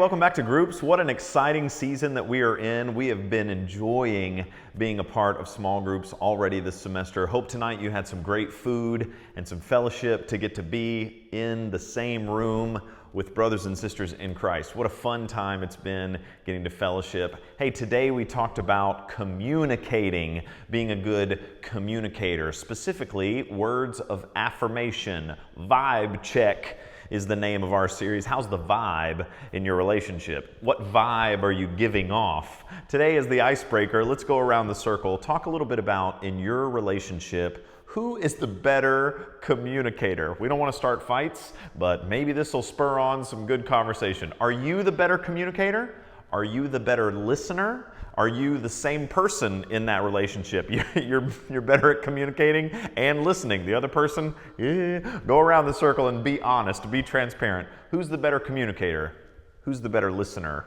welcome back to Groups. What an exciting season that we are in. We have been enjoying being a part of small groups already this semester. Hope tonight you had some great food and some fellowship to get to be in the same room with brothers and sisters in Christ. What a fun time it's been getting to fellowship. Hey, today we talked about communicating, being a good communicator, specifically words of affirmation. Vibe check is the name of our series. How's the vibe in your relationship? What vibe are you giving off? Today is the icebreaker. Let's go around the circle. Talk a little bit about, in your relationship, who is the better communicator? We don't want to start fights, but maybe this will spur on some good conversation. Are you the better communicator? Are you the better listener? Are you the same person in that relationship? You're better at communicating and listening. The other person, go around the circle and be honest, be transparent. Who's the better communicator? Who's the better listener?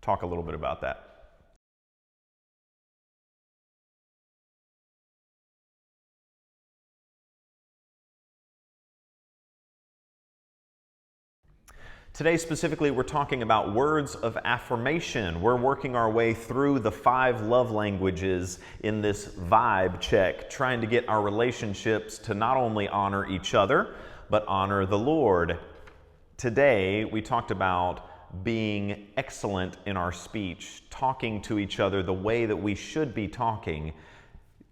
Talk a little bit about that. Today specifically, we're talking about words of affirmation. We're working our way through the 5 love languages in this vibe check, trying to get our relationships to not only honor each other, but honor the Lord. Today, we talked about being excellent in our speech, talking to each other the way that we should be talking.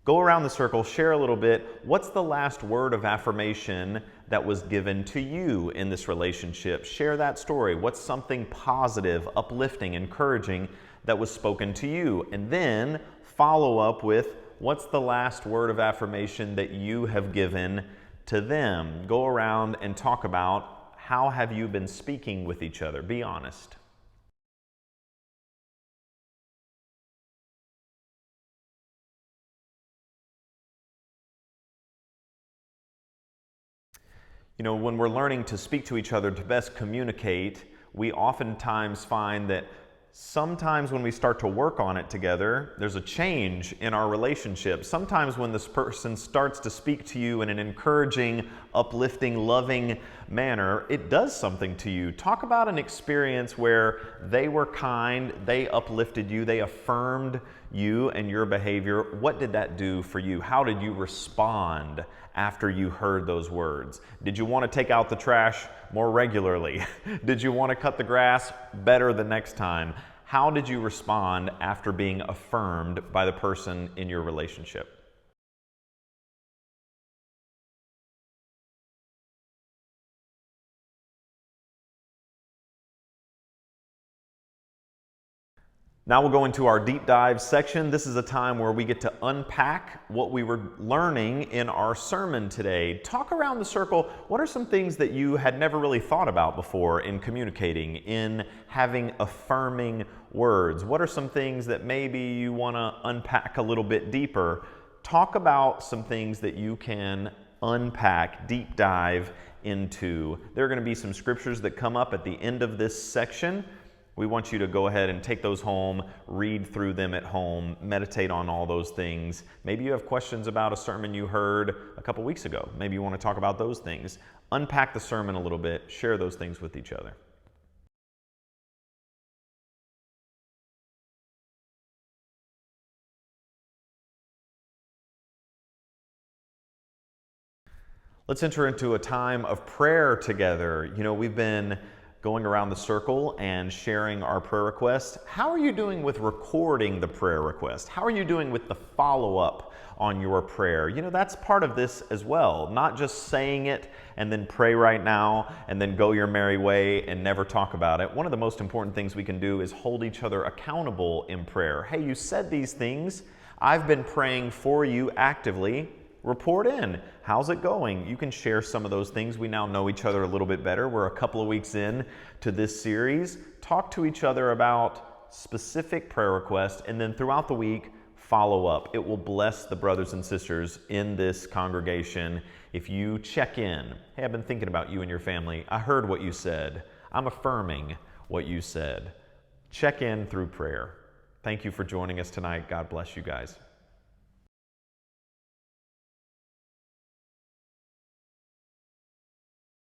Go around the circle, share a little bit. What's the last word of affirmation that was given to you in this relationship? Share that story. What's something positive, uplifting, encouraging that was spoken to you? And then follow up with, what's the last word of affirmation that you have given to them? Go around and talk about, how have you been speaking with each other? Be honest. You know, when we're learning to speak to each other to best communicate, we oftentimes find that sometimes when we start to work on it together, there's a change in our relationship. Sometimes when this person starts to speak to you in an encouraging, uplifting, loving manner, it does something to you. Talk about an experience where they were kind, they uplifted you, they affirmed you and your behavior. What did that do for you? How did you respond after you heard those words? Did you want to take out the trash more regularly? Did you want to cut the grass better the next time? How did you respond after being affirmed by the person in your relationship? Now we'll go into our deep dive section. This is a time where we get to unpack what we were learning in our sermon today. Talk around the circle. What are some things that you had never really thought about before in communicating, in having affirming words? What are some things that maybe you want to unpack a little bit deeper? Talk about some things that you can unpack, deep dive into. There are going to be some scriptures that come up at the end of this section. We want you to go ahead and take those home, read through them at home, meditate on all those things. Maybe you have questions about a sermon you heard a couple weeks ago. Maybe you want to talk about those things. Unpack the sermon a little bit, share those things with each other. Let's enter into a time of prayer together. You know, we've been going around the circle and sharing our prayer requests. How are you doing with recording the prayer request? How are you doing with the follow-up on your prayer? You know, that's part of this as well. Not just saying it and then pray right now and then go your merry way and never talk about it. One of the most important things we can do is hold each other accountable in prayer. Hey, you said these things. I've been praying for you actively. Report in. How's it going? You can share some of those things. We now know each other a little bit better. We're a couple of weeks in to this series. Talk to each other about specific prayer requests, and then throughout the week, follow up. It will bless the brothers and sisters in this congregation if you check in. Hey, I've been thinking about you and your family. I heard what you said. I'm affirming what you said. Check in through prayer. Thank you for joining us tonight. God bless you guys.